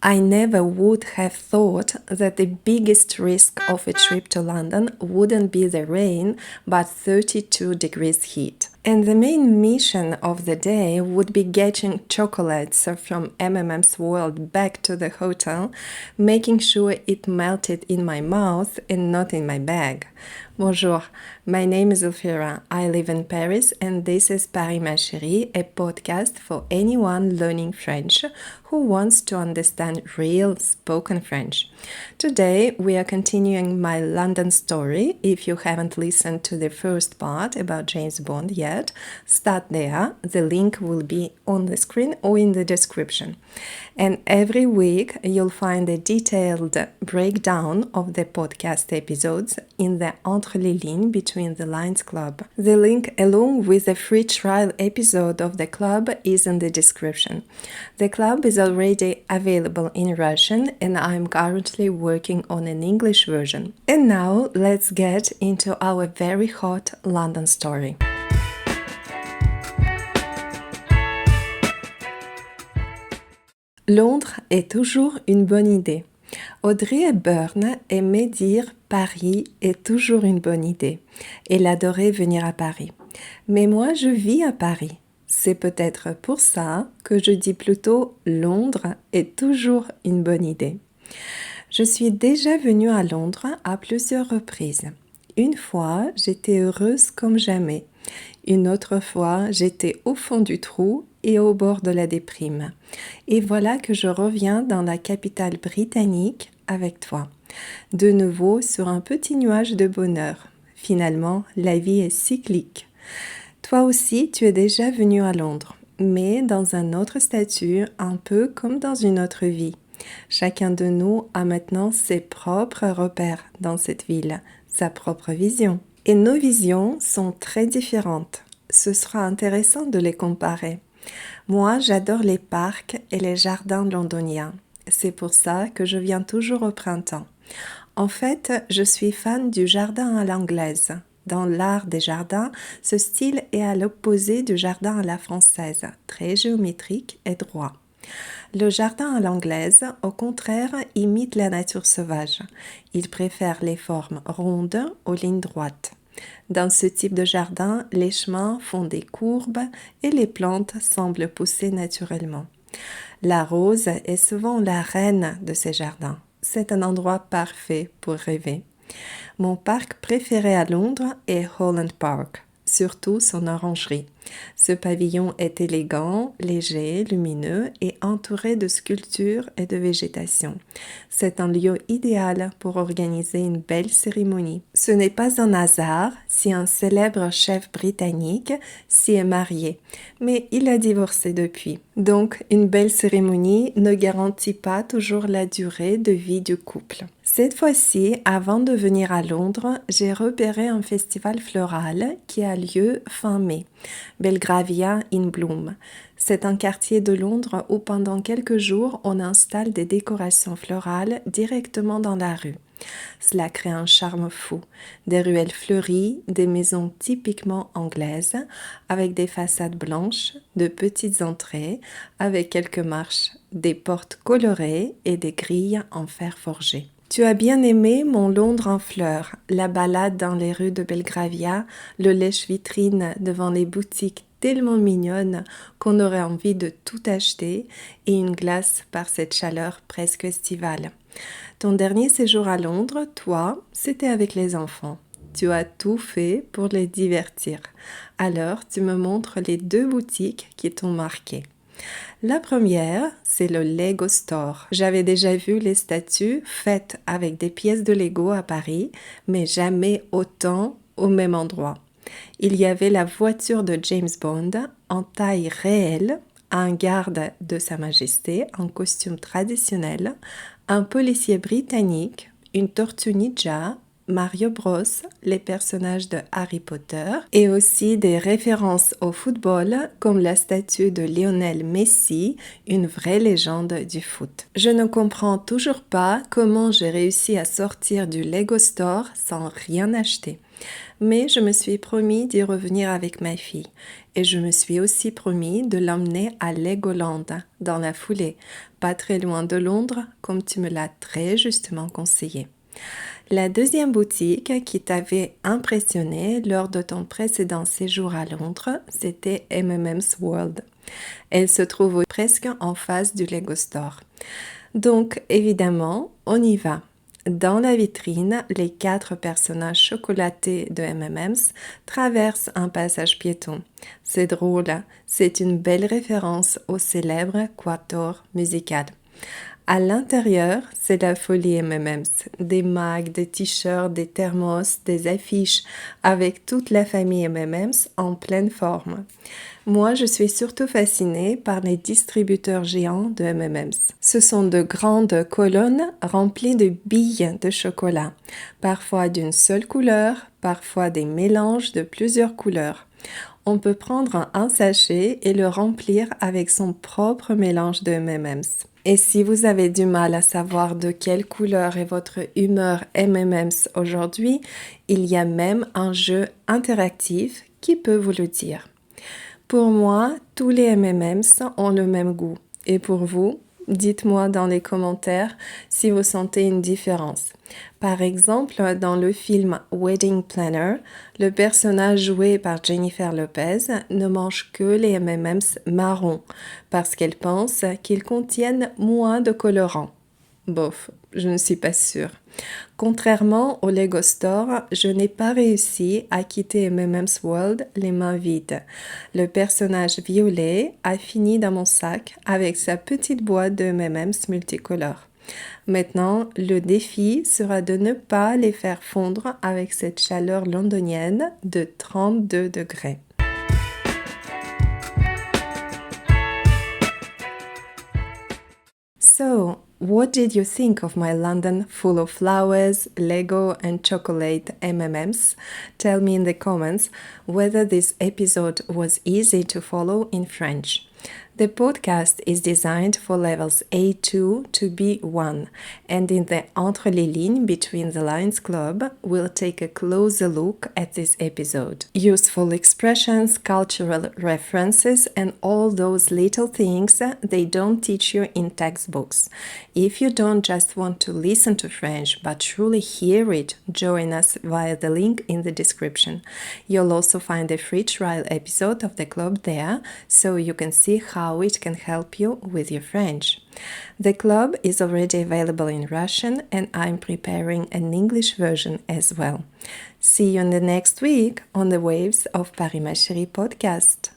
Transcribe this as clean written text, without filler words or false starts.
I never would have thought that the biggest risk of a trip to London wouldn't be the rain, but 32 degrees heat. And the main mission of the day would be getting chocolates from MMM's World back to the hotel, making sure it melted in my mouth and not in my bag. Bonjour, my name is Ophira. I live in Paris and this is Paris Ma Chérie, a podcast for anyone learning French who wants to understand real spoken French. Today we are continuing my London story. If you haven't listened to the first part about James Bond yet, start there. The link will be on the screen or in the description. And every week you'll find a detailed breakdown of the podcast episodes in the Entre les Lignes Between the Lines Club. The link along with the free trial episode of the club is in the description. The club is already available in Russian and I'm currently working on an English version. And now let's get into our very hot London story. Londres est toujours une bonne idée. Audrey Hepburn aimait dire Paris est toujours une bonne idée. Elle adorait venir à Paris. Mais moi, je vis à Paris. C'est peut-être pour ça que je dis plutôt Londres est toujours une bonne idée. Je suis déjà venue à Londres à plusieurs reprises. Une fois, j'étais heureuse comme jamais. Une autre fois, j'étais au fond du trou et au bord de la déprime. Et voilà que je reviens dans la capitale britannique avec toi. De nouveau sur un petit nuage de bonheur. Finalement, la vie est cyclique. Toi aussi, tu es déjà venu à Londres, mais dans un autre statut, un peu comme dans une autre vie. Chacun de nous a maintenant ses propres repères dans cette ville, sa propre vision. Et nos visions sont très différentes. Ce sera intéressant de les comparer. Moi, j'adore les parcs et les jardins londoniens. C'est pour ça que je viens toujours au printemps. En fait, je suis fan du jardin à l'anglaise. Dans l'art des jardins, ce style est à l'opposé du jardin à la française, très géométrique et droit. Le jardin à l'anglaise, au contraire, imite la nature sauvage. Il préfère les formes rondes aux lignes droites. Dans ce type de jardin, les chemins font des courbes et les plantes semblent pousser naturellement. La rose est souvent la reine de ces jardins. C'est un endroit parfait pour rêver. Mon parc préféré à Londres est Holland Park, surtout son orangerie. Ce pavillon est élégant, léger, lumineux et entouré de sculptures et de végétation. C'est un lieu idéal pour organiser une belle cérémonie. Ce n'est pas un hasard si un célèbre chef britannique s'y est marié, mais il a divorcé depuis. Donc, une belle cérémonie ne garantit pas toujours la durée de vie du couple. Cette fois-ci, avant de venir à Londres, j'ai repéré un festival floral qui a lieu fin mai. Belgravia in Bloom. C'est un quartier de Londres où pendant quelques jours on installe des décorations florales directement dans la rue. Cela crée un charme fou. Des ruelles fleuries, des maisons typiquement anglaises, avec des façades blanches, de petites entrées, avec quelques marches, des portes colorées et des grilles en fer forgé. Tu as bien aimé mon Londres en fleurs, la balade dans les rues de Belgravia, le lèche-vitrine devant les boutiques tellement mignonnes qu'on aurait envie de tout acheter et une glace par cette chaleur presque estivale. Ton dernier séjour à Londres, toi, c'était avec les enfants. Tu as tout fait pour les divertir. Alors, tu me montres les 2 boutiques qui t'ont marqué. La première, c'est le Lego Store. J'avais déjà vu les statues faites avec des pièces de Lego à Paris, mais jamais autant au même endroit. Il y avait la voiture de James Bond en taille réelle, un garde de Sa Majesté en costume traditionnel, un policier britannique, une tortue ninja, Mario Bros, les personnages de Harry Potter et aussi des références au football comme la statue de Lionel Messi, une vraie légende du foot. Je ne comprends toujours pas comment j'ai réussi à sortir du Lego Store sans rien acheter. Mais je me suis promis d'y revenir avec ma fille. Et je me suis aussi promis de l'emmener à Legoland dans la foulée, pas très loin de Londres, comme tu me l'as très justement conseillé. La deuxième boutique qui t'avait impressionné lors de ton précédent séjour à Londres, c'était M&M's World. Elle se trouve presque en face du Lego Store. Donc, évidemment, on y va. Dans la vitrine, les 4 personnages chocolatés de M&M's traversent un passage piéton. C'est drôle, c'est une belle référence au célèbre Quatuor musical. À l'intérieur, c'est la folie M&M's. Des mags, des t-shirts, des thermos, des affiches avec toute la famille M&M's en pleine forme. Moi, je suis surtout fascinée par les distributeurs géants de M&M's. Ce sont de grandes colonnes remplies de billes de chocolat, parfois d'une seule couleur, parfois des mélanges de plusieurs couleurs. On peut prendre un sachet et le remplir avec son propre mélange de M&M's. Et si vous avez du mal à savoir de quelle couleur est votre humeur M&M's aujourd'hui, il y a même un jeu interactif qui peut vous le dire. Pour moi, tous les M&M's ont le même goût. Et pour vous, dites-moi dans les commentaires si vous sentez une différence. Par exemple, dans le film Wedding Planner, le personnage joué par Jennifer Lopez ne mange que les M&M's marrons parce qu'elle pense qu'ils contiennent moins de colorants. Bof, je ne suis pas sûre. Contrairement au Lego Store, je n'ai pas réussi à quitter M&M's World les mains vides. Le personnage violet a fini dans mon sac avec sa petite boîte de M&M's multicolores. Maintenant, le défi sera de ne pas les faire fondre avec cette chaleur londonienne de 32 degrés. So, what did you think of my London full of flowers, Lego and chocolate M&Ms? Tell me in the comments whether this episode was easy to follow in French. The podcast is designed for levels A2 to B1, and in the Entre les lignes between the lines club, we'll take a closer look at this episode. Useful expressions, cultural references, and all those little things they don't teach you in textbooks. If you don't just want to listen to French but truly hear it, join us via the link in the description. You'll also find a free trial episode of the club there, so you can see how it can help you with your French. The club is already available in Russian and I'm preparing an English version as well. See you in the next week on the waves of Paris Ma Chérie podcast.